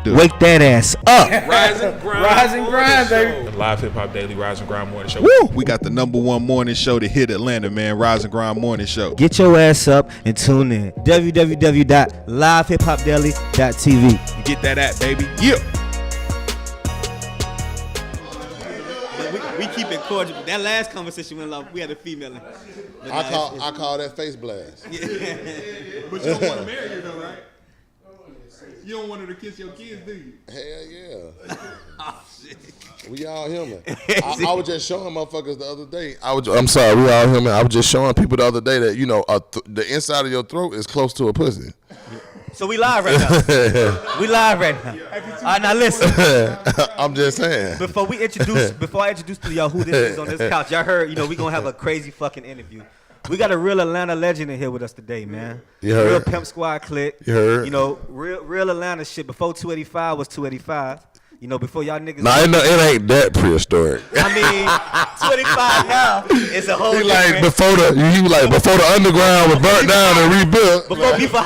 do. Wake that ass up. Rise and grind, baby. The Live Hip Hop Daily Rise and Grind Morning Show. Woo! We got the #1 morning show to hit Atlanta, man. Rise and Grind Morning Show. Get your ass up and tune in. www.livehiphopdaily.tv. Get that app, baby. Yeah. We keep it cordial. That last conversation went long. We had a female in. I call that face blast. But you don't want to marry her though, right? You don't want her to kiss your kids, do you? Hell yeah. Oh, shit. We all human. I was just showing motherfuckers the other day. I'm sorry, we all human. I was just showing people the other day that, you know, the inside of your throat is close to a pussy. So we live right now. We live right now. All right, now listen. I'm just saying. Before I introduce to y'all who this is on this couch, y'all heard, you know, we gonna have a crazy fucking interview. We got a real Atlanta legend in here with us today, man. You heard. Real Pimp Squad clique. You heard. You know, real Atlanta shit. Before 285 was 285. You know, before y'all niggas. Nah, it ain't that prehistoric. I mean, 285 now is a whole different. Before the underground was burnt down and rebuilt. Before Beaver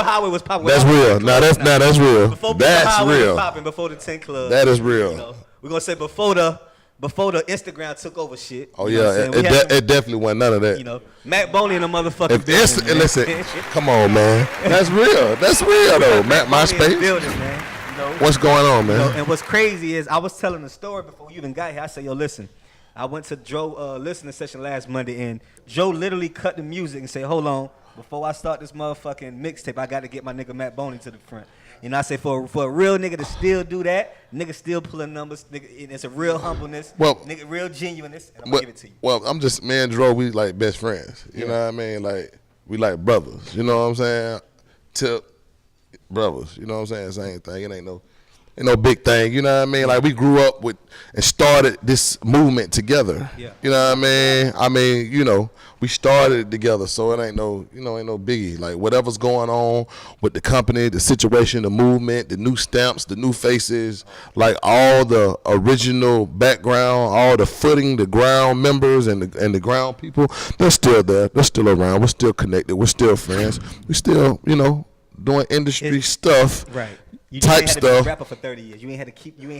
Highway was popping. That's real. That's real. Before Beaver Highway was popping. Before the 10 Club. That is real. You know, we're gonna say before the Instagram took over shit. Oh yeah, it definitely wasn't none of that. You know, Matt Boney and the motherfucking building. Listen, come on, man. That's real. That's real though. MySpace. Building, man. You know, what's going on, man? You know, and what's crazy is I was telling a story before you even got here. I said, yo, listen. I went to Joe listening session last Monday, and Joe literally cut the music and said, hold on, before I start this motherfucking mixtape, I got to get my nigga Matt Boney to the front. You know, I say for a real nigga to still do that, nigga still pulling numbers, nigga, it's a real humbleness, nigga, real genuineness, and I'm gonna give it to you. Well, I'm just, me and Dro, we like best friends. You know what I mean? Like, we like brothers. You know what I'm saying? Tip brothers. You know what I'm saying? Same thing. It ain't no big thing. You know what I mean? Like, we grew up with and started this movement together. Yeah. You know what I mean? You know, we started it together, so it ain't no biggie. Like, whatever's going on with the company, the situation, the movement, the new stamps, the new faces, like all the original background, all the footing, the ground members and the ground people, they're still there. They're still around. We're still connected. We're still friends. We still, you know, doing industry stuff. Right. You type ain't had stuff. To be a rapper for 30 years. You ain't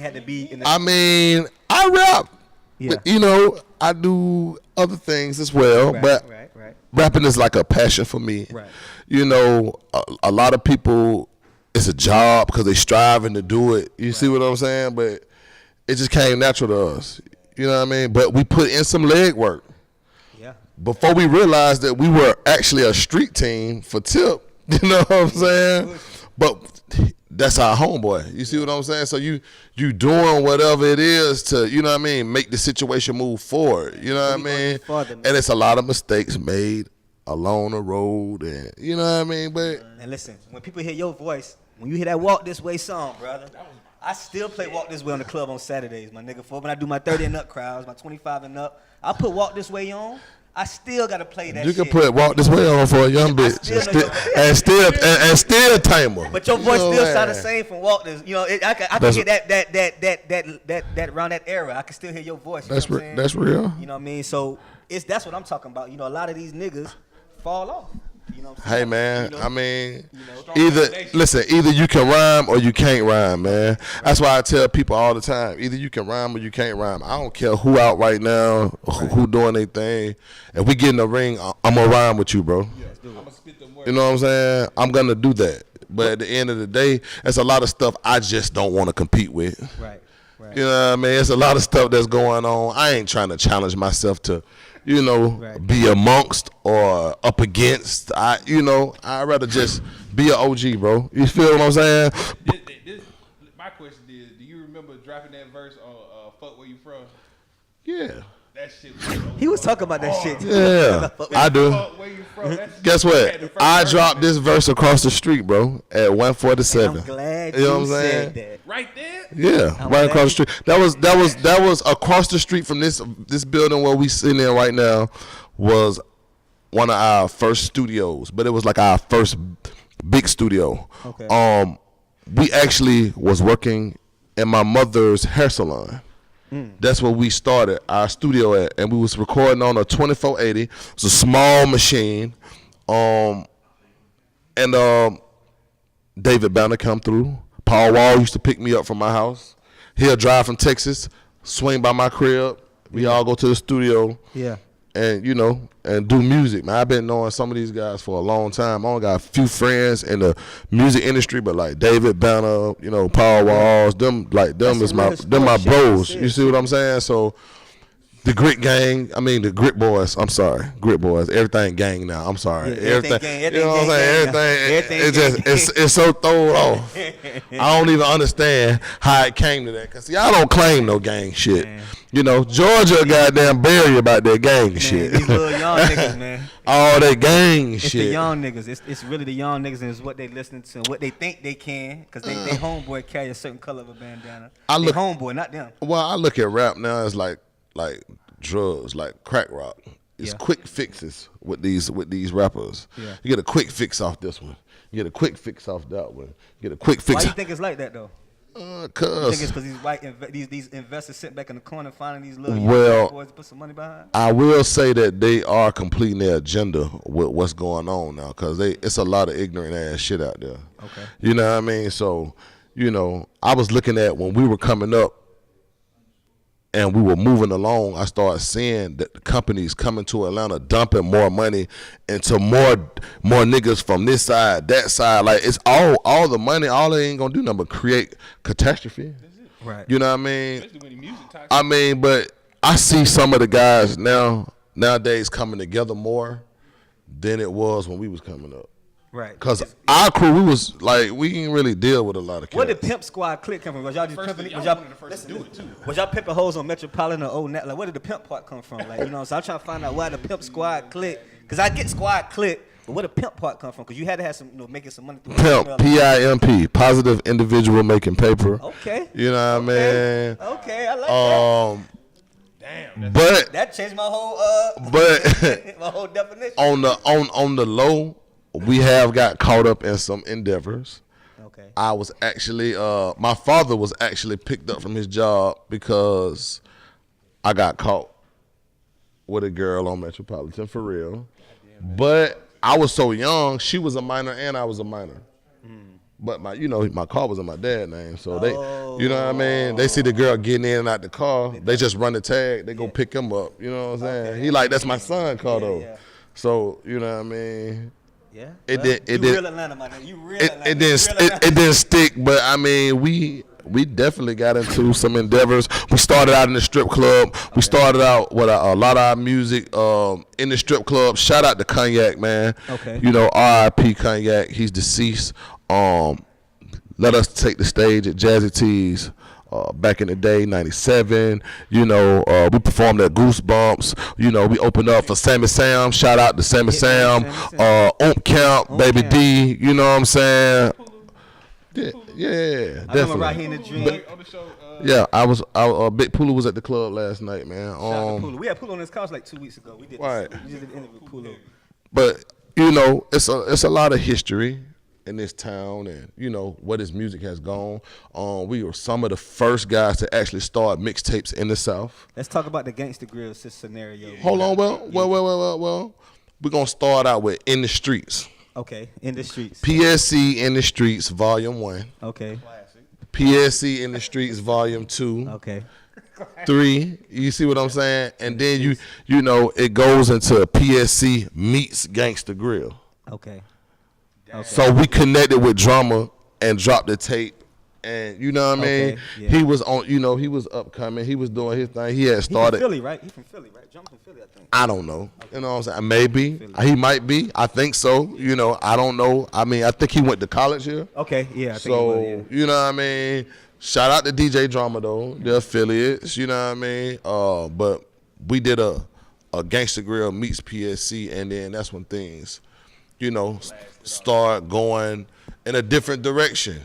had to be in the I mean, I rap. Yeah. But, you know, I do other things as well. Right. Rapping is like a passion for me. Right. You know, a lot of people, it's a job because they striving to do it. You see what I'm saying? But it just came natural to us. You know what I mean? But we put in some leg work. Yeah. Before we realized that we were actually a street team for Tip. You know what I'm saying? But that's our homeboy. You see what I'm saying? So you doing whatever it is to, you know what I mean, make the situation move forward. You know what I mean? And it's a lot of mistakes made along the road, and you know what I mean? But and listen, when people hear your voice, when you hear that Walk This Way song, brother, I still play Walk This Way on the club on Saturdays, my nigga. For when I do my 30 and up crowds, my 25 and up, I put Walk This Way on. I still gotta play that. You can put Walk This Way on for a young bitch and still tame her. But your voice still sound the same from Walk This. You know, I can hear that around that era. I can still hear your voice. That's real. You know what I mean? So that's what I'm talking about. You know, a lot of these niggas fall off. You know what I'm saying? Hey man, you know, I mean, either you can rhyme or you can't rhyme, man. Right. That's why I tell people all the time, either you can rhyme or you can't rhyme. I don't care who out right now, who doing their thing. If we get in the ring, I'm gonna rhyme with you, bro. Yeah, I'm gonna spit them words. You know what I'm saying? I'm gonna do that. But at the end of the day, there's a lot of stuff I just don't want to compete with. Right. You know what I mean? There's a lot of stuff that's going on. I ain't trying to challenge myself to, you know, be amongst or up against. I'd rather just be an OG, bro. You feel what I'm saying? My question is, do you remember dropping that verse on Fuck Where You From? Yeah. That shit he was talking about that shit. Yeah, I do. Guess what? I dropped this verse across the street, bro, at 147. I'm glad you said that. Right there? Yeah, right across the street. That was across the street from this building where we sitting in right now. Was one of our first studios, but it was like our first big studio. Okay. We actually was working in my mother's hair salon. That's where we started our studio at, and we was recording on a 2480. It's a small machine, and David Banner come through. Paul Wall used to pick me up from my house. He'll drive from Texas, swing by my crib. We all go to the studio. Yeah. And, you know, and do music, man. I've been knowing some of these guys for a long time. I only got a few friends in the music industry, but like David Banner, you know, Paul Walls, them is my bros. You see what I'm saying? So the Grit Gang, the Grit Boys. I'm sorry, Grit Boys. Everything gang now. I'm sorry. Yeah, everything gang, you know what I'm saying? Everything. It's so thrown off. I don't even understand how it came to that. Cause y'all don't claim no gang shit. Man. You know, Georgia goddamn bury about that gang shit. These little young niggas, man. All that gang it's shit. It's the young niggas. It's really the young niggas, and it's what they listening to, what they think they can, because they homeboy carry a certain color of a bandana. They homeboy, not them. Well, I look at rap now as like drugs, like crack rock. It's quick fixes with these rappers. Yeah. You get a quick fix off this one. You get a quick fix off that one. You get a quick fix. Why you think it's like that though? You think it's because these white these investors sit back in the corner finding these little young boys to put some money behind? I will say that they are completing their agenda with what's going on now, because it's a lot of ignorant ass shit out there. Okay. You know what I mean? So, you know, I was looking at when we were coming up and we were moving along, I started seeing that the companies coming to Atlanta dumping more money into more niggas from this side, that side. Like, it's all the money, all they ain't gonna do nothing but create catastrophe. Right. You know what I mean? But I see some of the guys nowadays coming together more than it was when we was coming up. Right. Because our crew, we didn't really deal with a lot of cats. Where did Pimp Squad Click come from? Was y'all just pimping? Was y'all pimping hoes on Metropolitan or Old Net? Like, where did the pimp part come from? Like, you know, so I'm trying to find out why the Pimp Squad Click. Because I get Squad Click, but where the pimp part come from? Because you had to have some, making some money through Pimp, P-I-M-P, positive individual making paper. Okay. You know what I mean? Okay, I like that. Damn. But that changed my whole my whole definition. On the low, we have got caught up in some endeavors. Okay. I was actually, my father was actually picked up from his job because I got caught with a girl on Metropolitan, for real. But I was so young, she was a minor and I was a minor. But my car was in my dad's name, so they, you know what I mean? They see the girl getting in and out the car, they just run the tag, they go pick him up. You know what I'm saying? Okay. He like, that's my son car though. Yeah. So, you know what I mean? Yeah. It real Atlanta, my nigga. You real Atlanta. It didn't stick, but I mean, we definitely got into some endeavors. We started out in the strip club. Okay. We started out with a lot of our music in the strip club. Shout out to Cognac, man. Okay. You know, R.I.P. Cognac. He's deceased. Let us take the stage at Jazzy T's. Back in the day, 97, we performed at Goosebumps, we opened up for Sammy Sam, shout out to Sammy Sam, Camp, Baby D, you know what I'm saying? Yeah, definitely. Right here in the dream. Yeah, Big Pulu was at the club last night, man. We had Pulu on this couch like 2 weeks ago. We did right. We just did an interview with Pulu. But, it's a lot of history in this town, and where this music has gone. We were some of the first guys to actually start mixtapes in the South. Let's talk about the Gangsta Grillz scenario. Hold on, well, we're gonna start out with In the Streets. Okay, In the Streets. PSC In the Streets, Volume 1. Okay. PSC In the Streets, Volume 2. Okay. 3. You see what I'm saying? And then it goes into PSC meets Gangsta Grillz. Okay. So we connected with Drama and dropped the tape, and you know what I mean. Yeah. He was on, he was upcoming. He was doing his thing. He had started. He's from Philly, right? He's from Philly, right? Drama from Philly, I think. I don't know. Okay. You know what I'm saying? Maybe he might be. I think so. I don't know. I mean, I think he went to college here. Okay, yeah. I think so he was, yeah. You know what I mean. Shout out to DJ Drama though. They're affiliates. You know what I mean. But we did a Gangsta Grillz meets PSC, and then that's when things, start going in a different direction.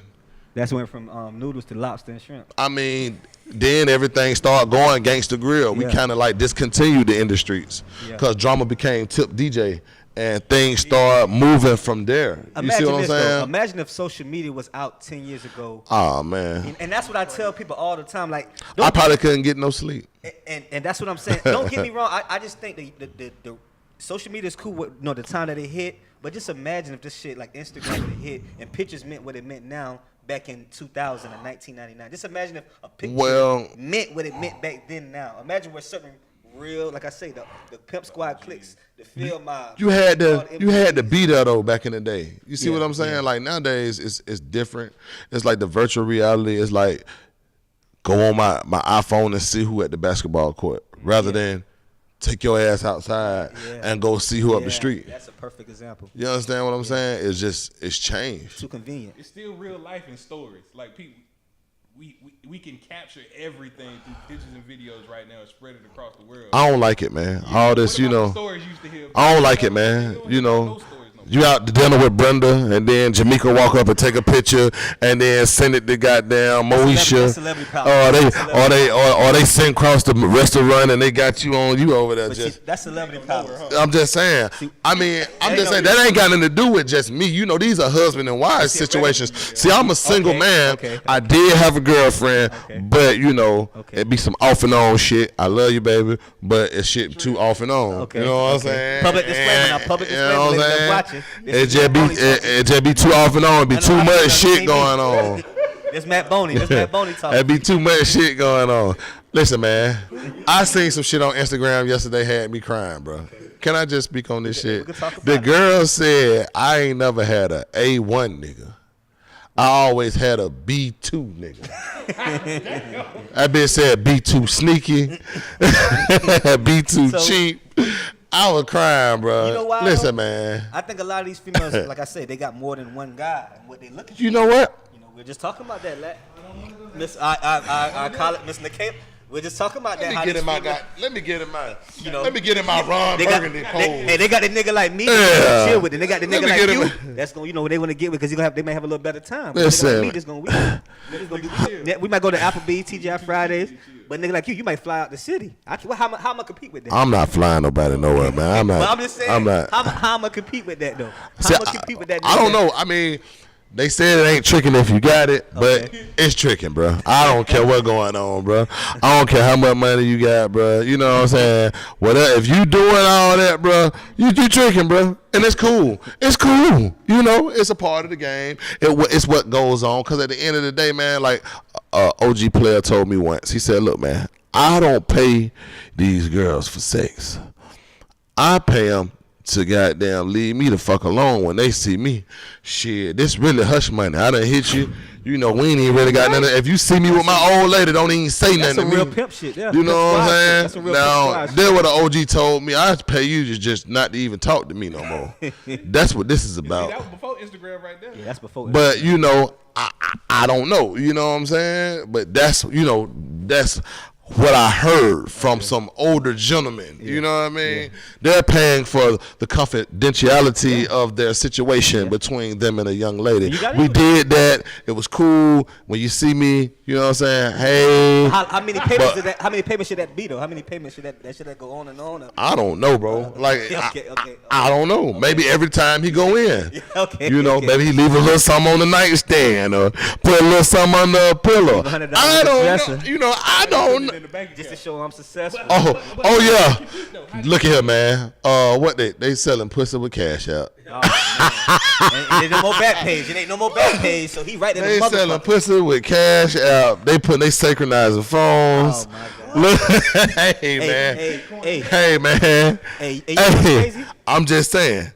That's went from noodles to lobster and shrimp. I mean, then everything started going Gangsta Grillz. We kind of like discontinued the industries because Drama became Tip DJ, and things started moving from there. You see what I'm saying? Imagine if social media was out 10 years ago. Oh, man. And that's what I tell people all the time. Like, I probably couldn't get no sleep. And that's what I'm saying. Don't get me wrong. I just think the social media is cool. The time that it hit, but just imagine if this shit like Instagram would hit and pictures meant what it meant now. Back in 2000 and 1999. Just imagine if a picture meant what it meant back then now. Imagine where certain real, like I say, the Pimp Squad clicks, the film mob. You had to be there though back in the day. You see what I'm saying? Yeah. Like nowadays it's different. It's like the virtual reality is like go on my iPhone and see who at the basketball court rather than take your ass outside and go see who up the street. That's a perfect example. You understand what I'm saying? It's changed. Too convenient. It's still real life and stories. Like people, we can capture everything through pictures and videos right now and spread it across the world. I don't like it, man. All this, stories used to hear I don't like it, man. You out to dinner with Brenda, and then Jamaica walk up and take a picture, and then send it to goddamn Moesha. Or they send across the restaurant, and they got you over there. That's celebrity power. I'm just saying. I'm just saying that ain't got nothing to do with just me. These are husband and wife situations. See, I'm a single man. I did have a girlfriend, but it be some off and on shit. I love you, baby, but it's shit too off and on. You know what I'm saying? Public disclaimer now. Public disclaimer. Watching. It just be too off and on. Be too much shit going on. This Matt Boney talking. It be too much shit going on. Listen, man. I seen some shit on Instagram yesterday had me crying, bro. Can I just speak on this shit? The girl said, I ain't never had a A1 nigga. I always had a B2 nigga. That bitch said B2 sneaky, B2 cheap. I was crying, bro. You know why? Listen, man. I think a lot of these females, like I said, they got more than one guy. And what they look at. You know what? We're just talking about that, Miss. I call it Miss Nikita. We're just talking about that. Let me get in my. Let me get in my Ron Burgundy pose. Hey, they got the nigga like me. Yeah. Chill with it. They got the nigga like you. That's gonna, they want to get with because they may have a little better time. Listen, we might go to Applebee's, TGI Fridays. But nigga like you might fly out the city. How am I gonna compete with that? I'm not flying nobody nowhere, man. I'm not. But I'm just saying. I'm not. How am I gonna compete with that though? How am I compete with that? I don't know. I mean, they said it ain't tricking if you got it, but it's tricking, bro. I don't care what's going on, bro. I don't care how much money you got, bro. You know what I'm saying? Whatever. If you doing all that, bro, you tricking, bro. And it's cool. It's cool. It's a part of the game. It's what goes on. Because at the end of the day, man, like OG player told me once, he said, look, man, I don't pay these girls for sex. I pay them to goddamn leave me the fuck alone when they see me. Shit, this really hush money. I done hit you. We ain't even really got nothing. If you see me with my old lady, don't even say nothing to me. That's some real pimp shit. Yeah, you know what I'm saying? That's some real now, then what the OG told me, I have to pay you just not to even talk to me no more. That's what this is about. That was before Instagram right there. Yeah, that's before Instagram. But, I don't know. You know what I'm saying? But that's what I heard from some older gentlemen. You know what I mean? Yeah. They're paying for the confidentiality of their situation between them and a young lady. We did that. It was cool. When you see me, you know what I'm saying? Hey. How many payments How many payments should that be though? How many payments should that go on and on? I don't know, bro. I don't know. Maybe every time he go in. Maybe he leave a little something on the nightstand or put a little something under a pillow. I don't know. I don't know. Just to show I'm successful. Oh yeah. Look at here, man. What they selling pussy with cash out. And no more back page. It ain't no more back page. So he right there. They selling pussy with cash out. They synchronizing phones. Oh my God. Hey man. Hey. I'm just saying.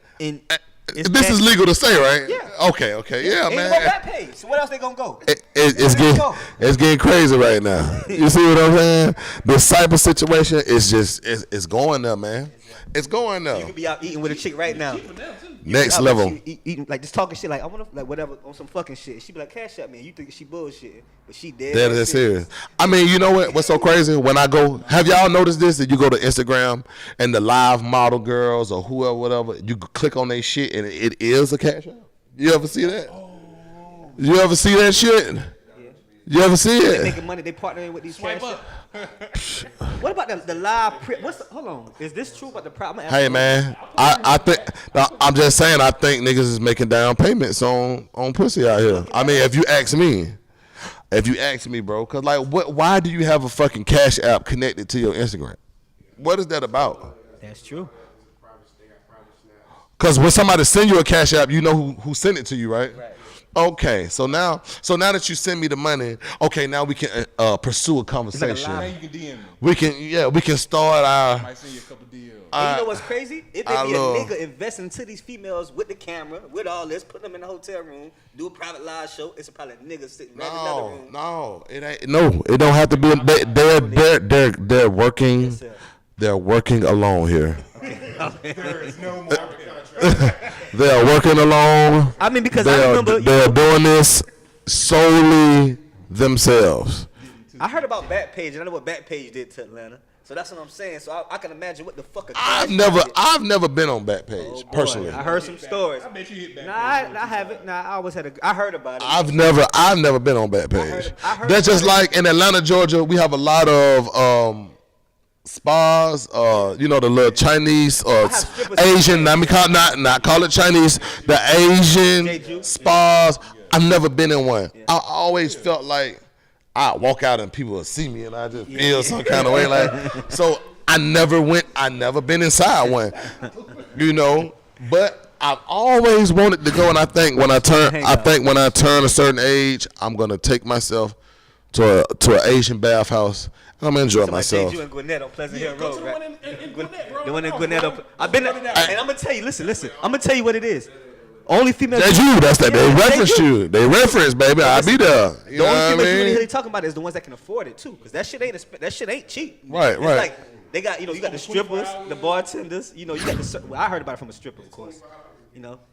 This is legal to say, right? Yeah. Okay. Yeah, ain't man. No back page. So what else they gonna go? It's getting crazy right now. You see what I'm saying? The cyber situation is just it's going up, man. It's going up. You could be out eating with a chick right now. Next level. Eating like just talking shit like I want to like whatever on some fucking shit. She be like cash at me. You think she bullshit, but she dead. That is serious. I mean, you know what? What's so crazy? When I go, have y'all noticed this? That you go to Instagram and the live model girls or whoever, whatever, you click on their shit and it is a cash out. You ever see that? You ever see that shit? You ever see it? They making money. They partnering with these cash out. What about the live? Hold on. Is this true about the problem? Hey man, I think I'm just saying. I think niggas is making down payments on pussy out here. I mean, if you ask me, bro, cause like, why do you have a fucking cash app connected to your Instagram? What is that about? That's true. Because when somebody send you a Cash App, you know who sent it to you, right? Right. Okay, so now that you send me the money, okay, now we can pursue a conversation. Now you can DM me. We can start our. I might send you a couple deals. And you know what's crazy? It may be a nigga investing into these females with the camera, with all this, put them in the hotel room, do a private live show. It's probably a nigga sitting right in another room. No, it ain't. No, it don't have to be. They're working. Yes, they're working alone here. There is no more contract. They're working alone. I mean, because I remember they're doing this solely themselves. I heard about Backpage, and I know what Backpage did to Atlanta. So that's what I'm saying. So I can imagine what the fuck. I've never been on Backpage personally. I heard some stories. I bet you hit Backpage. Nah, I haven't. Nah, I always had I heard about it. I've never been on Backpage. That's just like in Atlanta, Georgia. We have a lot of spas, you know, the little Chinese or Asian. Not call it Chinese. The Asian spas. I've never been in one. I always felt like I walk out and people will see me and I just feel some kind of way. Like, so I never been inside one, you know. But I've always wanted to go, and I think when I turn a certain age, I'm gonna take myself to an Asian bathhouse. I'm gonna enjoy myself. You in Gwinnett on Pleasant Hill Road, right? In Gwinnett, bro. The one in Gwinnett. I've been there, and I'm gonna tell you. Listen. I'm gonna tell you what it is. Only female. That's you. That's that. They reference you. They reference, baby. I'll be there. The only female you really talking about is the ones that can afford it too, because that shit ain't cheap. Right. It's like they got, you got the strippers, the bartenders. You got the. Well, I heard about it from a stripper, of course.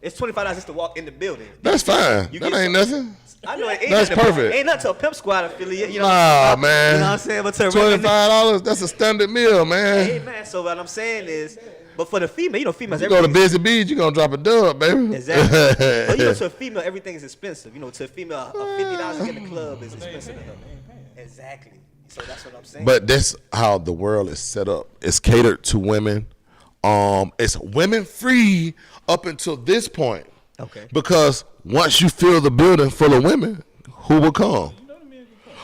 It's $25 just to walk in the building. That's fine. That ain't nothing. I know it ain't. That's perfect. Ain't nothing to a Pimp Squad affiliate. Nah, man. You know what I'm saying? But $25, that's a standard meal, man. Hey, man. So what I'm saying is, but for the female, females. You go to Busy Bees, you gonna drop a dub, baby. Exactly. But to a female, everything is expensive. To a female, $50 to get in the club is expensive. Exactly. So that's what I'm saying. But that's how the world is set up. It's catered to women. It's women free up until this point. Okay. Because once you fill the building full of women, who will come?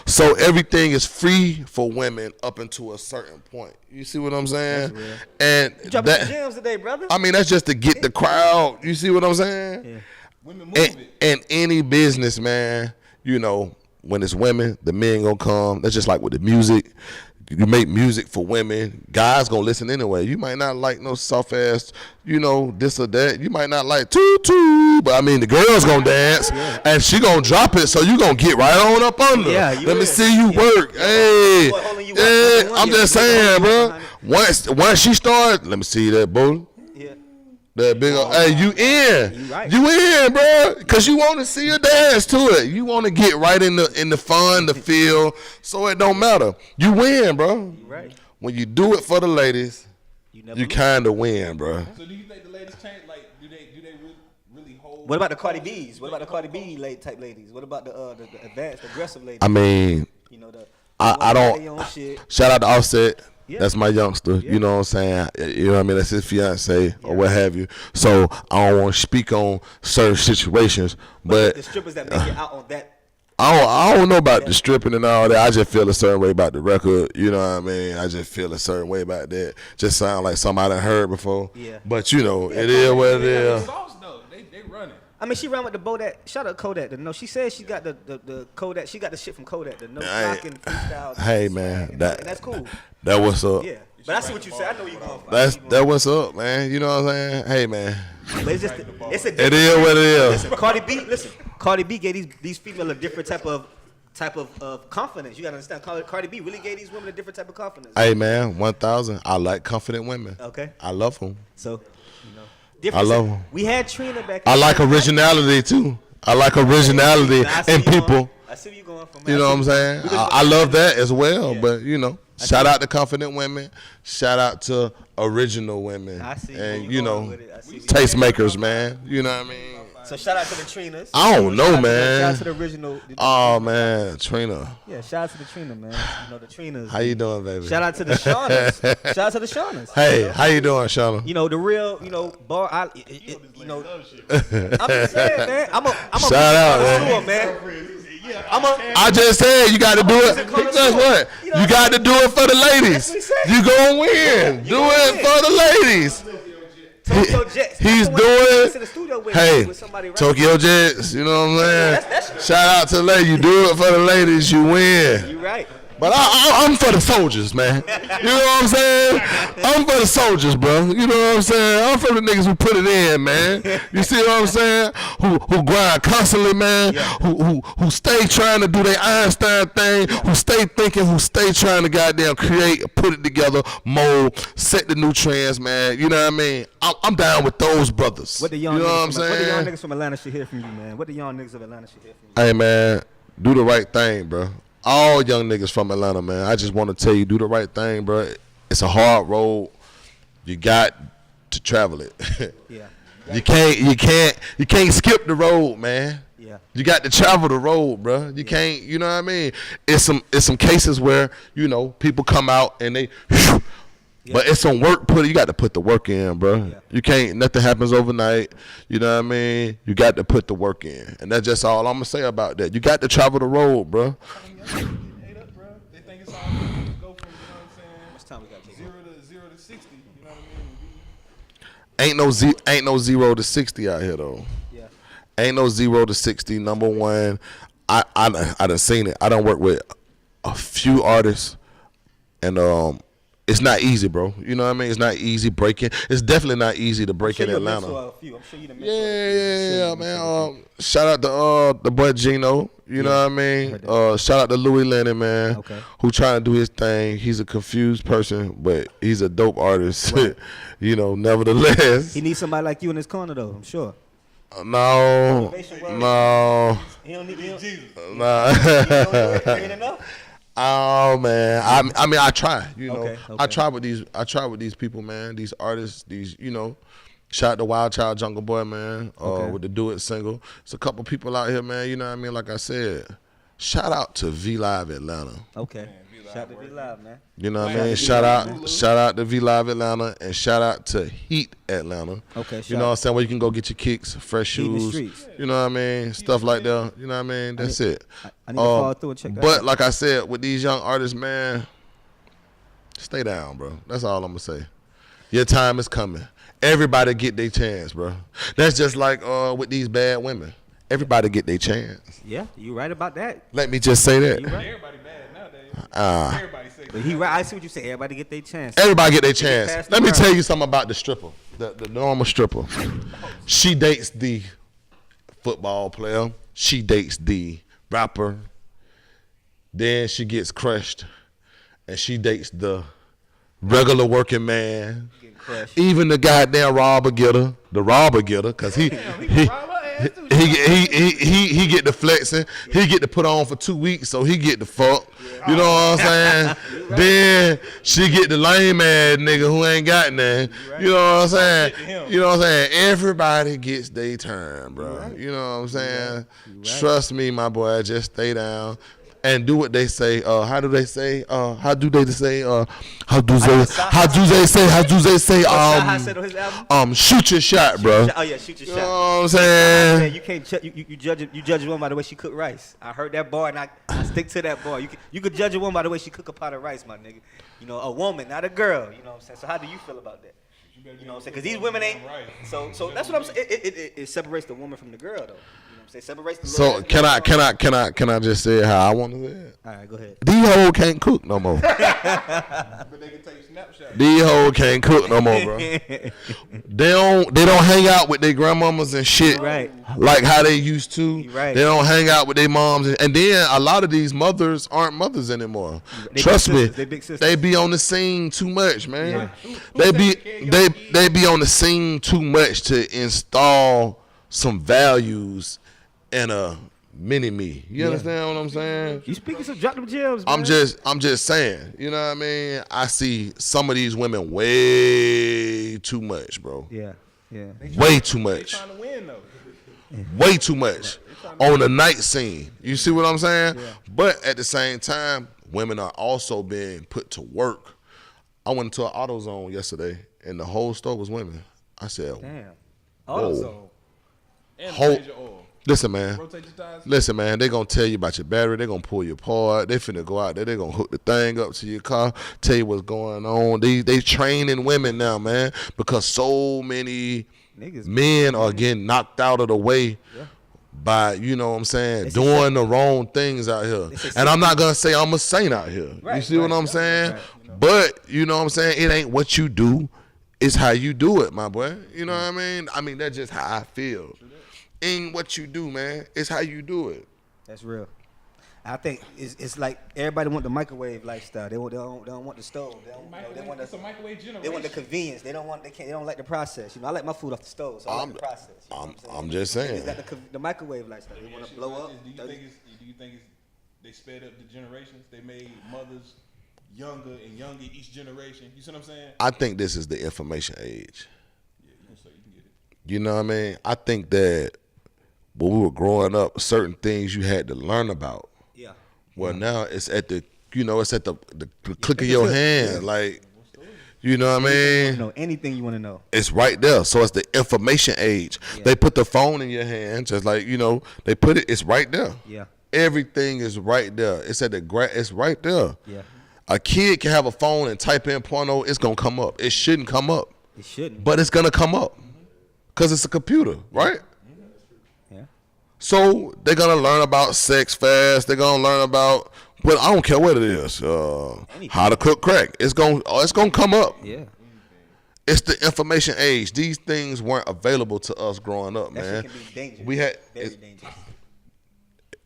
So everything is free for women up until a certain point. You see what I'm saying? And you dropping some gems today, brother. I mean, that's just to get the crowd. You see what I'm saying? Yeah. Women move it. In any business, man, when it's women, the men gonna come. That's just like with the music. You make music for women, guys gonna listen anyway. You might not like no soft ass, this or that. You might not like toot, but I mean the girl's gonna dance and she gonna drop it, so you gonna get right on up under. Yeah, let me see you work. Hey, I'm just saying, bro. Once she started, let me see that booty. That big hey, you in? You in, bro? Cause you want to see her dance to it. You want to get right in the fun, the feel. So it don't matter. You win, bro. Right. When you do it for the ladies, you kind of win, bro. So do you think the ladies change? Like, do they really hold? What about the Cardi B's? What about the Cardi B type ladies? What about the advanced, aggressive ladies? I mean, I don't. Shout out to Offset. Yeah. That's my youngster, you know what I'm saying? You know what I mean? That's his fiance or what have you. So I don't want to speak on certain situations, but the strippers that make it out on that. I don't know about the stripping and all that. I just feel a certain way about the record. You know what I mean? I just feel a certain way about that. Just sound like somebody I heard before. Yeah. But it is what it is. They running. I mean, she ran with the Bodak. Shout out Kodak. She said she got the Kodak. She got the shit from Kodak. The no knocking freestyle. Hey man, and that's cool. That what's up. Yeah, but I see what you said. I know you going for. That what's up, man. You know what I'm saying? Hey man. But it's just it is what it is. Listen, Cardi B gave these females a different type of confidence. You gotta understand. Cardi B really gave these women a different type of confidence. Hey man, 1,000. I like confident women. Okay. I love them. So. I love them. We had Trina back. I like originality too. I like originality in people. I see where you going from. You know what I'm saying? I love that as well. Yeah. But shout out to confident women. Shout out to original women. I see. And tastemakers, man. You know what I mean? So shout out to the Trinas. I don't know, man. Shout out to the original. Oh man, Trina. Yeah, shout out to the Trina, man. The Trinas. How you doing, baby? Shout out to the Shaunas. Shout out to the Shaunas. Hey, how you doing, Shauna? The real, bar. I'm just saying, man. I'm a shout out, man. I just said you got to do it. Guess what? You got to do it for the ladies. You gonna win. Do it for the ladies. Tokyo Jets. He's doing. Tokyo Jets. You know what I'm saying? Shout out to the ladies. You do it for the ladies, you win. You right. But I'm for the soldiers, man. You know what I'm saying? I'm for the soldiers, bro. You know what I'm saying? I'm for the niggas who put it in, man. You see what I'm saying? Who grind constantly, man. Yeah. Who stay trying to do their Einstein thing. Yeah. Who stay thinking. Who stay trying to goddamn create, put it together, mold, set the new trends, man. You know what I mean? I'm down with those brothers. What the young niggas from Atlanta should hear from you, man? What the young niggas of Atlanta should hear from you? Hey, man, do the right thing, bro. All young niggas from Atlanta, man. I just want to tell you, do the right thing, bro. It's a hard road. You got to travel it. Yeah. You can't skip the road, man. Yeah. You got to travel the road, bro. You can't, you know what I mean? It's some cases where, you know, people come out and they but it's some work you got to put the work in, bro. Yeah. You can't, nothing happens overnight. You know what I mean? You got to put the work in. And that's just all I'm going to say about that. You got to travel the road, bro. They think it's all good to go from, you know what I'm saying? How much time we got? 0 to 60, you know what I mean? Ain't no 0 to 60 out here though. Yeah. Ain't no 0 to 60. Number one, I done seen it. I done worked with a few artists, and it's not easy, bro. You know what I mean? It's not easy breaking. It's definitely not easy to break in Atlanta. I'm sure you done yeah, man. Shout out to the boy Gino. You know what I mean? Shout out to Louis Lennon, man, who trying to do his thing. He's a confused person, but he's a dope artist. Right. You know, nevertheless. He needs somebody like you in his corner, though, I'm sure. No. He don't need Jesus. Nah. Ain't enough? Oh man, I mean I try, you know. Okay. I try with these people, man. These artists, you know. Shout out to Wild Child Jungle Boy, man. With the Do It single. It's a couple people out here, man. You know what I mean? Like I said, shout out to V Live Atlanta. Okay. Shout out to V Live, man. You know what I mean? Shout out to V Live Atlanta, and shout out to Heat Atlanta. Okay. You know what I'm saying? Where you can go get your kicks, fresh shoes. You know what I mean? Stuff like that. You know what I mean? That's it. I need to follow through and check that out. But like I said, with these young artists, man, stay down, bro. That's all I'm gonna say. Your time is coming. Everybody get their chance, bro. That's just like with these bad women. Everybody get their chance. Yeah, you right about that. Let me just say that. Right. Everybody bad nowadays. Everybody say that. But he right. I see what you say. Everybody get their chance. Everybody get their chance. Let me tell you something about the stripper, the normal stripper. She dates the football player. She dates the rapper. Then she gets crushed, and she dates the regular working man. Even the goddamn robber getter, cause he get the flexing, he get to put on for 2 weeks, so he get the fuck. You know what I'm saying? Then she get the lame ass nigga who ain't got nothing. You know what I'm saying? You know what I'm saying? Everybody gets their turn, bro. You know what I'm saying? Trust me, my boy. Just stay down. And do what they say. How do they say? Shoot your shot, bro. Oh yeah, shoot your shot. You know what I'm saying? You can't you judge a woman by the way she cook rice. I heard that bar and I stick to that bar. You could judge a woman by the way she cook a pot of rice, my nigga. You know, a woman, not a girl. You know what I'm saying? So how do you feel about that? You know what I'm saying? Because these women ain't. So that's what I'm saying. It separates the woman from the girl, though. They separate the so can I just say how I want to say it? All right, go ahead. These hoes can't cook no more. But they can take snapshots. These hoes can't cook no more, bro. They don't hang out with their grandmamas and shit like how they used to. Right. They don't hang out with their moms, and then a lot of these mothers aren't mothers anymore. Trust me, they be on the scene too much, man. Yeah. They be on the scene too much to install some values and a mini-me. You understand what I'm saying? You speaking some drop them gems, man. I'm just saying. You know what I mean? I see some of these women way too much, bro. Yeah. Way too much. They trying to win, though. Way too much. On the night scene. You see what I'm saying? Yeah. But at the same time, women are also being put to work. I went into an AutoZone yesterday, and the whole store was women. I said, damn. AutoZone. And Listen, man. Rotate your tires. Listen, man. They gonna tell you about your battery. They gonna pull your part. They finna go out there. They gonna hook the thing up to your car. Tell you what's going on. They training women now, man, because so many men are getting knocked out of the way. Yeah. By, you know what I'm saying, doing the wrong things out here. And I'm not going to say I'm a saint out here. Right, you see what I'm saying? Right, you know. But, you know what I'm saying, it ain't what you do, it's how you do it, my boy. You know what I mean? I mean, that's just how I feel. Ain't what you do, man. It's how you do it. That's real. I think it's like everybody want the microwave lifestyle. They don't want the stove. They want it's a microwave generation. They want the convenience. They don't like the process. You know, I like my food off the stove, so I like the process. You know I'm just saying. It's got the microwave lifestyle. They want to blow up. Do you think they sped up the generations? They made mothers younger and younger each generation. You see what I'm saying? I think this is the information age. Yeah, you can get it. You know what I mean? I think that when we were growing up, certain things you had to learn about. Yeah. Well, now it's at the click of your hand. Yeah. Like, you know what I mean? You know anything you want to know. It's right there. So it's the information age. Yeah. They put the phone in your hand, just like, you know, they put it, it's right there. Yeah. Everything is right there. It's at it's right there. Yeah. A kid can have a phone and type in porno, it's going to come up. It shouldn't come up. It shouldn't. But it's going to come up. Because it's a computer, right? Yeah. So they're going to learn about sex fast. They're going to learn about, well, I don't care what it is, how to cook crack. It's going to come up. Yeah. It's the information age. These things weren't available to us growing up, man. That shit can be dangerous. Very dangerous.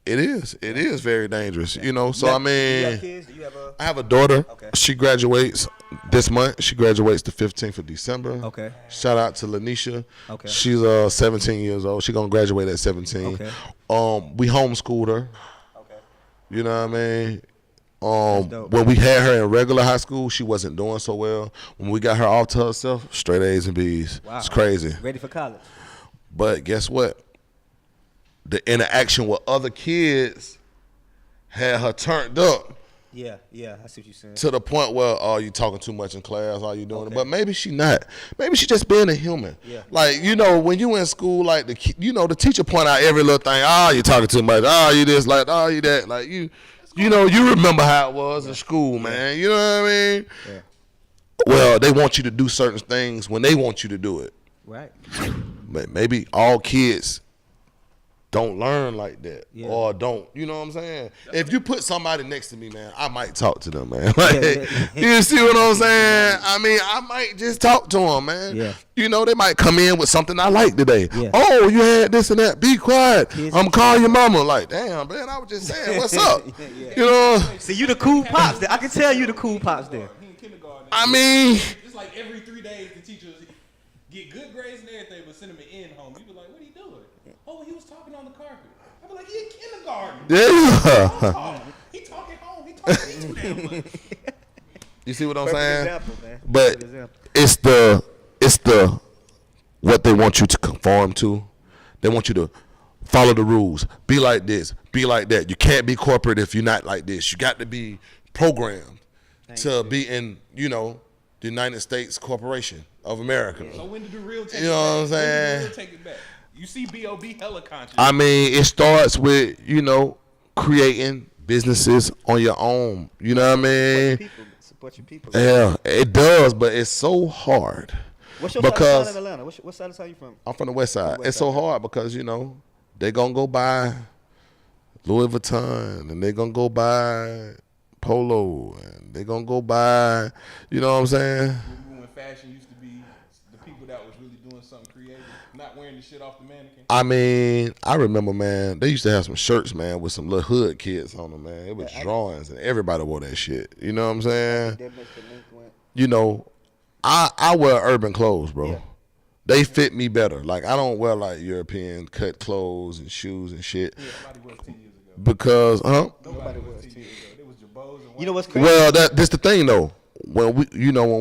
It is very dangerous, you know. So, you I mean, you have kids? Do you have I have a daughter. Okay. She graduates this month. She graduates the 15th of December. Okay. Shout out to Lanisha. Okay. She's 17 years old. She's going to graduate at 17. Okay. We homeschooled her. Okay. You know what I mean? When we had her in regular high school, she wasn't doing so well. When we got her off to herself, straight A's and B's. Wow. It's crazy. Ready for college. But guess what? The interaction with other kids had her turned up. Yeah, I see what you're saying. To the point where, oh, you talking too much in class, all you doing it. But maybe she not. Maybe she just being a human. Yeah. Like, you know, when you in school, like, the teacher point out every little thing. Oh, you talking too much. Oh, you this, like, oh, you that. Like, you know, you remember how it was in school, man. You know what I mean? Yeah. Well, they want you to do certain things when they want you to do it. Right. But maybe all kids don't learn like that, or don't, you know what I'm saying? If you put somebody next to me, man, I might talk to them, man. Like, you see what I'm saying? I mean, I might just talk to them, man. Yeah. You know, they might come in with something I like today. Yeah. Oh, you had this and that. Be quiet. I'm calling your mama. Like, damn, man, I was just saying, what's up? Yeah. You know? See, you the cool pops there. I can tell you the cool pops there. I mean, it's like every 3 days the teachers get good grades and everything, but send him an in home. You be like, what are you doing? Oh, he was talking on the carpet. I be like, he in kindergarten. Yeah. He talking home. He talking too damn much. You see what I'm Perfect saying? example, man. But it's the what they want you to conform to. They want you to follow the rules. Be like this. Be like that. You can't be corporate if you're not like this. You got to be programmed to be in, you know, the United States Corporation of America. So when did the real take you it know back? What I'm saying? When did the real take it back? You see B.O.B. hella conscious. I mean, it starts with, you know, creating businesses on your own. You know what I mean? Support your people. Yeah, it does, but it's so hard. What's your side of Atlanta? What side of town you from? I'm from the west side. It's so hard because, you know, they going to go buy Louis Vuitton and they going to go buy Polo and they going to go buy, you know what I'm saying? When fashion used to be the people that was really doing something creative, not wearing the shit off the mannequin. I mean, I remember, man, they used to have some shirts, man, with some little hood kids on them, man. It was drawings and everybody wore that shit. You know what I'm saying? You know, I wear urban clothes, bro. Yeah. They fit me better. Like, I don't wear like European cut clothes and shoes and shit. Yeah, nobody was 10 years ago. Because, Nobody was 10 years ago. It was Jabos and you know what's crazy? Well, that's the thing though. When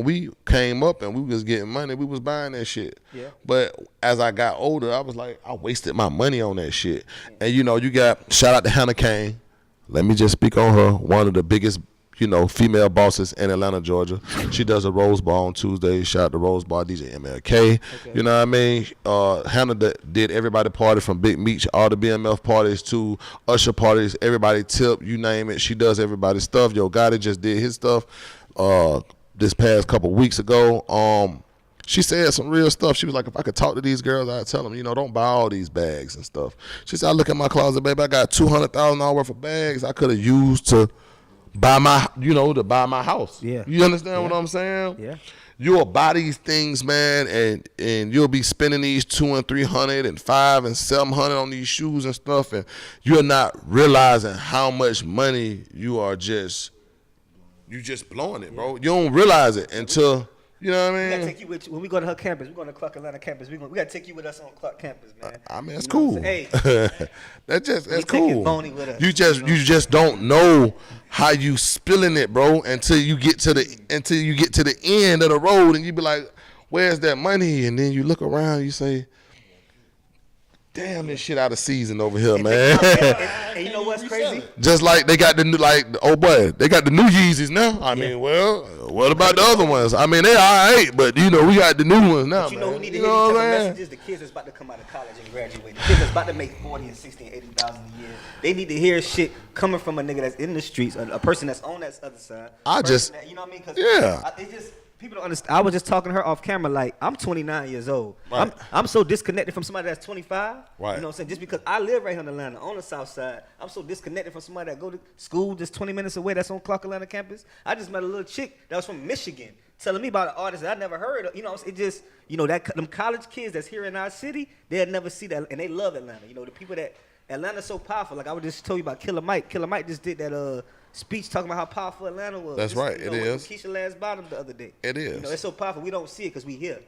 we came up and we was getting money, we was buying that shit. Yeah. But as I got older, I was like, I wasted my money on that shit. And you know, you got shout out to Hannah Kane. Let me just speak on her. One of the biggest, female bosses in Atlanta, Georgia. She does a Rose Bar on Tuesday. Shout out to Rose Bar DJ MLK. Okay. You know what I mean? Hannah did everybody party from Big Meech, all the BMF parties to Usher parties. Everybody tip, you name it. She does everybody's stuff. Yo Gotti just did his stuff this past couple weeks ago. She said some real stuff. She was like, if I could talk to these girls, I'd tell them, don't buy all these bags and stuff. She said, I look at my closet, baby, I got $200,000 worth of bags I could have used to buy my, to buy my house. Yeah. You understand what I'm saying? Yeah. You'll buy these things, man, and you'll be spending these $200 and $300 and $500 and $700 on these shoes and stuff, and you're not realizing how much money you just blowing it, bro. You don't realize it until. You know what I mean? We gotta take you with when we go to her campus. We're going to Clark Atlanta campus. We gotta take you with us on Clark campus, man. I mean, that's cool. Hey, that's cool. With us, you just don't know how you spilling it, bro, until you get to the end of the road, and you be like, "Where's that money?" And then you look around, you say, damn, this shit out of season over here, man. And you know what's crazy? Just like they got the new, they got the new Yeezys now. I mean, well, what about the other ones? I mean, they all right, but we got the new ones now, but you know man. who need to hear these type of messages? The kids that's about to come out of college and graduate. The kids that's about to make 40 and 60 and 80,000 a year. They need to hear shit coming from a nigga that's in the streets, a person that's on that other side. You know what I mean? Cause people don't understand. I was just talking to her off camera. Like, I'm 29 years old. Right. I'm so disconnected from somebody that's 25. Right. You know what I'm saying? Just because I live right here in Atlanta, on the south side, I'm so disconnected from somebody that go to school just 20 minutes away that's on Clark Atlanta campus. I just met a little chick that was from Michigan telling me about an artist that I never heard of. You know, it just, them college kids that's here in our city, they'll never see that, and they love Atlanta. The people that, Atlanta's so powerful. Like I was just told you about Killer Mike. Killer Mike just did that speech talking about how powerful Atlanta was. That's right. It is. Keisha Last Bottom the other day. It is. It's so powerful. We don't see it because we here.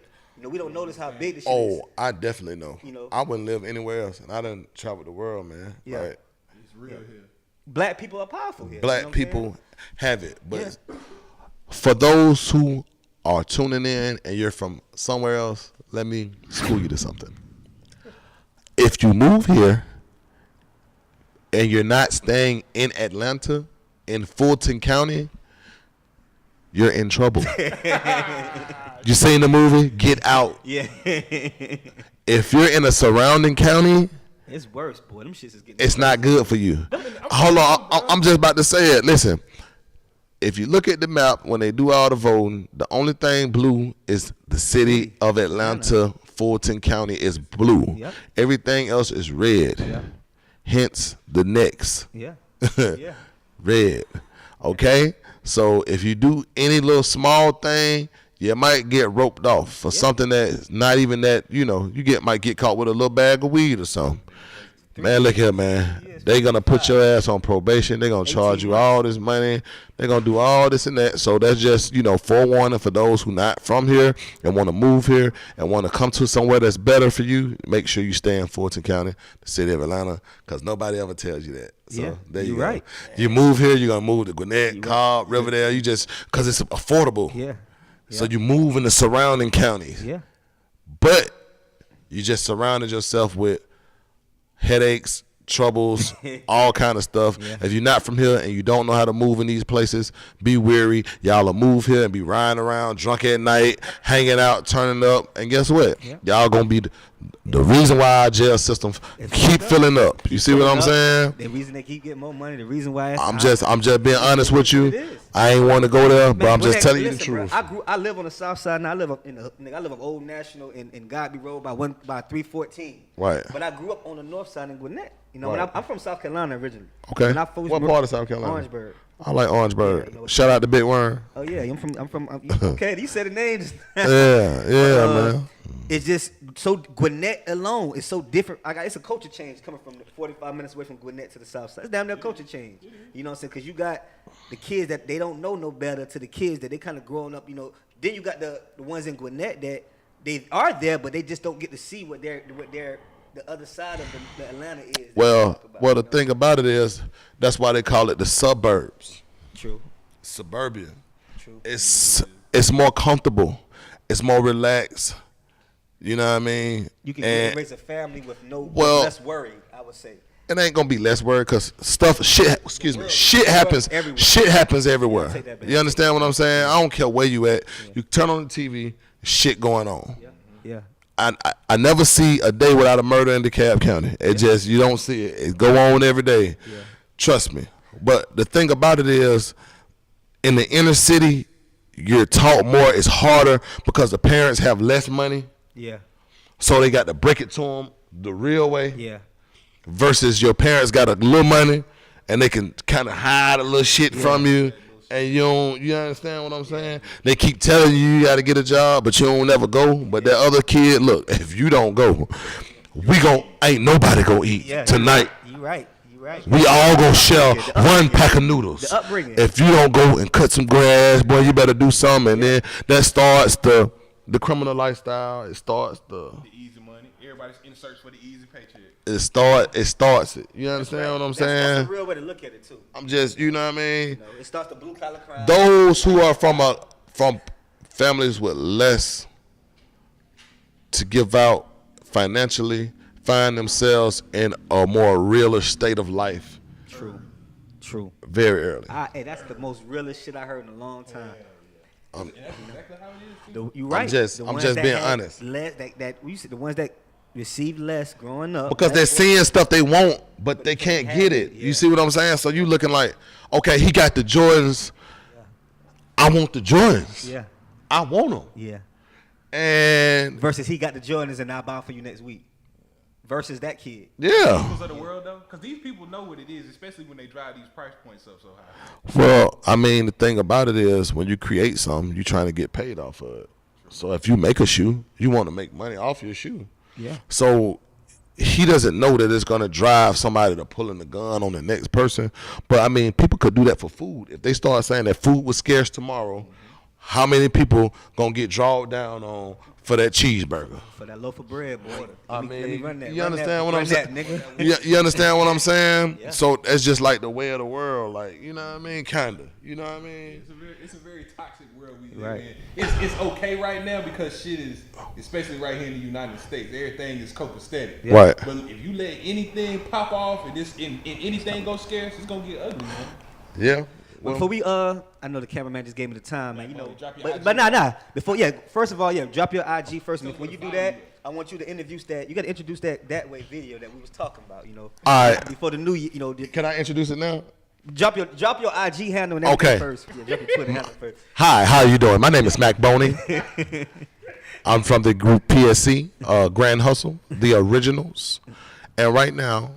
We don't notice how big this shit is. Oh, I definitely know. I wouldn't live anywhere else, and I done traveled the world, man. Yeah. Right. It's real here. Black people are powerful here. Black people have it, but for those who are tuning in and you're from somewhere else, let me school you to something. If you move here and you're not staying in Atlanta, in Fulton County, you're in trouble. You seen the movie? Get Out. Yeah. If you're in a surrounding county, it's worse, boy. Them shits is getting. It's not good for you. Hold on, I'm just about to say it. Listen, if you look at the map when they do all the voting, the only thing blue is the city of Atlanta. Fulton County is blue. Yep. Everything else is red. Yep. Hence the next. Yeah. Red. Okay? So if you do any little small thing, you might get roped off for something that's not even that, might get caught with a little bag of weed or something. Man, look here, man. They're going to put your ass on probation. They're going to charge you all this money. They're going to do all this and that. So that's just, forewarning for those who not from here and want to move here and want to come to somewhere that's better for you. Make sure you stay in Fulton County, the city of Atlanta, because nobody ever tells you that. So there you go. Right. You move here, you're going to move to Gwinnett, Cobb, Riverdale. You just, because it's affordable. Yeah. So you move in the surrounding counties. Yeah. But you just surrounded yourself with headaches, troubles, all kind of stuff. Yeah. If you're not from here and you don't know how to move in these places, be wary. Y'all will move here and be riding around drunk at night, hanging out, turning up, and guess what? Yeah. Y'all gonna be the reason why our jail system keep filling up. You see what I'm saying? The reason they keep getting more money, the reason why I'm just being honest with you. I ain't want to go there, but I'm just telling you the truth. Bro, I live on the south side and I live up on Old National in Godby Road by 314. Right. But I grew up on the north side in Gwinnett. Right. I'm from South Carolina originally. Okay. What part of South Carolina? Orangeburg. I like Orangeburg. Yeah, Shout out to Big Worm. Oh yeah, I'm from. Okay, you said the name. Man. It's just so Gwinnett alone is so different. It's a culture change coming from 45 minutes away from Gwinnett to the south side. It's damn near culture change. You know what I'm saying? Because you got the kids that they don't know no better to the kids that they kind of growing up. Then you got the ones in Gwinnett that they are there, but they just don't get to see what they're the other side of the Atlanta is. Well, the thing about it is that's why they call it the suburbs. True. Suburbia. True. It's more comfortable. It's more relaxed. You know what I mean? You can raise a family with less worry, I would say. it ain't gonna be less word because shit happens everywhere. You understand what I'm saying? I don't care where you at. You turn on the TV, shit going on. Yeah. I never see a day without a murder in DeKalb County. It just, you don't see it. It go on every day. Yeah. Trust me. But the thing about it is, in the inner city, you're taught more. It's harder because the parents have less money. Yeah. So they got to break it to them the real way. Yeah. Versus your parents got a little money and they can kind of hide a little shit from you, and you understand what I'm saying? They keep telling you got to get a job, but you don't never go. But that other kid, look, if you don't go, ain't nobody gonna eat tonight. You right. We all gonna share one pack of noodles. The upbringing. If you don't go and cut some grass, boy, you better do something. And then that starts the criminal lifestyle. It starts the easy money. Everybody's in search for the easy paycheck. It starts it. You understand what I'm saying? That's the real way to look at it too. I'm just, you know what I mean? It starts the blue collar crime. Those who are from families with less to give out financially find themselves in a more realer state of life. True. Very early. Hey, that's the most realest shit I heard in a long time. That's exactly how it is. You're right. I'm just being honest. You said the ones that received less growing up. Because they're seeing stuff they want, but they can't get it. You see what I'm saying? So you looking like, okay, he got the Jordans. Yeah. I want the Jordans. Yeah. I want them. Yeah. And versus he got the Jordans and I'll buy for you next week. Versus that kid. Yeah. Peoples of the world though, because these people know what it is, especially when they drive these price points up so high. Well, I mean, the thing about it is, when you create something, you're trying to get paid off of it. So if you make a shoe, you want to make money off your shoe. Yeah. So he doesn't know that it's going to drive somebody to pulling the gun on the next person. But I mean, people could do that for food. If they start saying that food was scarce tomorrow, how many people going to get drawn down on for that cheeseburger? For that loaf of bread, boy. Let me run that. You understand what I'm saying? You understand what I'm saying? Yeah. So it's just like the way of the world. Like, you know what I mean? Kind of. You know what I mean? It's a very toxic world we live in. It's okay right now because shit is, especially right here in the United States, everything is copacetic. Yeah. Right. But if you let anything pop off and anything go scarce, it's going to get ugly, man. Yeah. Well, before we I know the cameraman just gave me the time, man. You know, but nah. First of all, drop your IG first. And when you do that, I want you to introduce that. You got to introduce that way video that we was talking about. You know, all right. Before the new year, you know. Can I introduce it now? Drop your IG handle and everything first. Yeah, drop your Twitter handle first. Hi, how you doing? My name is Mac Boney. I'm from the group PSC, Grand Hustle, the Originals, and right now.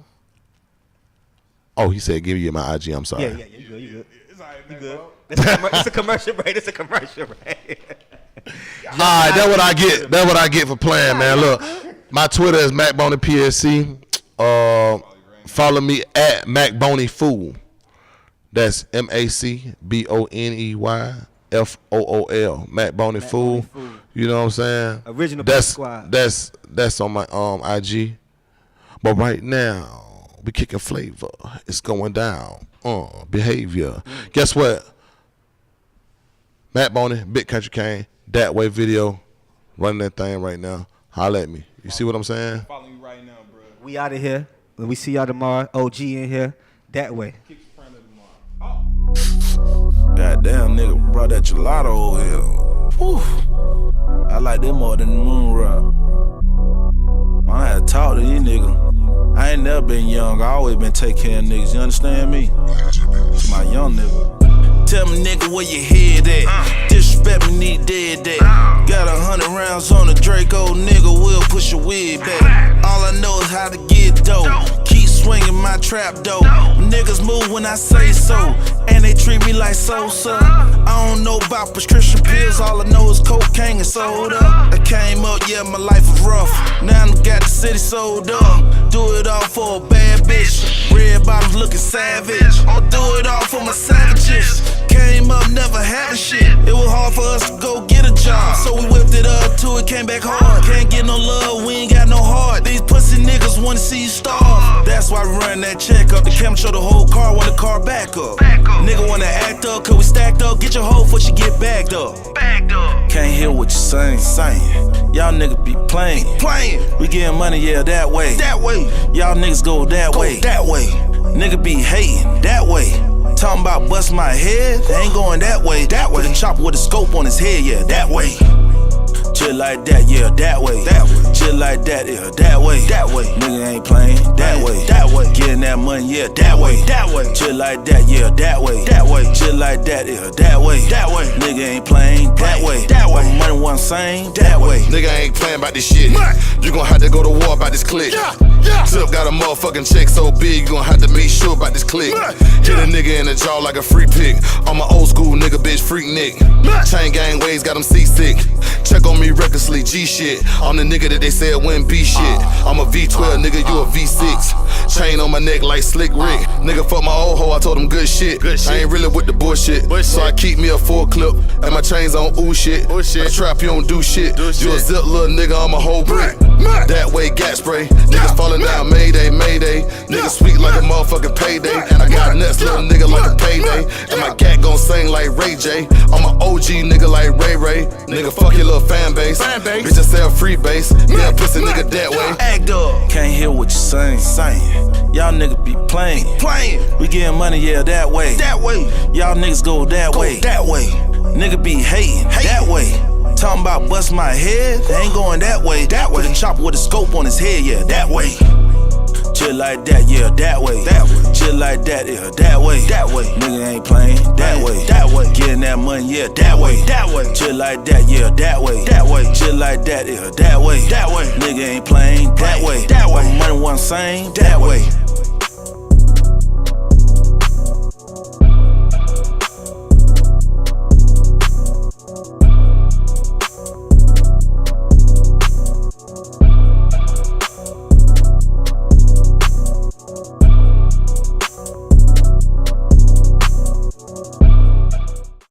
Oh, he said, "Give you my IG." I'm sorry. Yeah, you good. You good? It's a commercial break. All right, that's what I get. That's what I get for playing, man. Look, my Twitter is MacBoney PSC. Follow me at MacBoneyFool. That's MacBoneyFool. MacBoneyFool. You know what I'm saying? Original Squad. That's on my IG. But right now, we kicking flavor. It's going down. Behavior. Guess what? Matt Boney, Big Country Kane, that way video, running that thing right now. Holla at me. You see what I'm saying? Follow me right now, bro. We out of here. When we see y'all tomorrow, OG in here, that way. Goddamn nigga brought that gelato over here. Whew. I like them more than the moon rock. I had to talk to these niggas. I ain't never been young. I always been taking care of niggas. You understand me? To my young nigga. Tell me, nigga, where your head at? Disrespect me, need dead that. Got 100 rounds on the Draco, nigga, will push your wig back. All I know is how to get dope. Keep swinging my trap dope. Niggas move when I say so, and they treat me like Sosa. I don't know about prescription pills, all I know is cocaine and soda. I came up, yeah, my life was rough. Now I got the city sold up. Do it all for a bad bitch. Red bottoms looking savage. I'll do it all for my savages. Came came up, never had a shit. It was hard for us to go get a job, so we whipped it up till it came back hard. Can't get no love, we ain't got no heart. These pussy niggas wanna see you starve. That's why we run that check up. The camera show the whole car when the car back up. Nigga wanna act up, cause we stacked up. Get your hoe before she get bagged up. Can't hear what you saying. Y'all niggas be playing. We getting money, yeah, that way. Y'all niggas go that way. Nigga be hating that way. Talking about bust my head, they ain't going that way. With a chopper with a scope on his head, yeah, that way. Chill like that, yeah, that way. Chill like that, yeah, that way. Nigga ain't playing that way. Getting that money, yeah, that way. Chill like that, yeah, that way. Chill like that, yeah, that way. Nigga ain't playing that way. My money one same that way. Nigga ain't playing about this shit. You gon' have to go to war about this click. Tip got a motherfucking check so big, you gon' have to make sure about this click. Hit a nigga in the jaw like a free pick. I'm an old school nigga, bitch, freak Nick. Chain gang ways got him seasick. Check on me recklessly, G shit. I'm the nigga that they said wouldn't be shit. I'm a V12, nigga, you a V6. Chain on my neck like Slick Rick. Nigga fuck my old hoe, I told him good shit. I ain't really with the bullshit. So I keep me a full clip, and my chains on ooh shit. I trap, you don't do shit. You a zip little nigga, I'm a whole brick. That way, gat spray. Niggas falling down, mayday. Niggas sweet like a motherfucking payday. And I got nuts, little nigga like a payday. And my cat gon' sing like Ray J. I'm an OG nigga like Ray. Nigga, fuck your little fan base. Bitch, I sell free base. Yeah, pussy nigga that way. Act up. Can't hear what you saying. Y'all niggas be playing. We getting money, yeah, that way. Y'all niggas go that way. Nigga be hating that way. Talking about bust my head, they ain't going that way. With a chopper with a scope on his head, yeah, that way. Chill like that, yeah, that way. Chill like that, yeah, that way. Nigga ain't playing that way. Getting that money, yeah, that way. Chill like that, yeah, that way. Chill like that, yeah, that way. Nigga ain't playing that way. My money one same that way.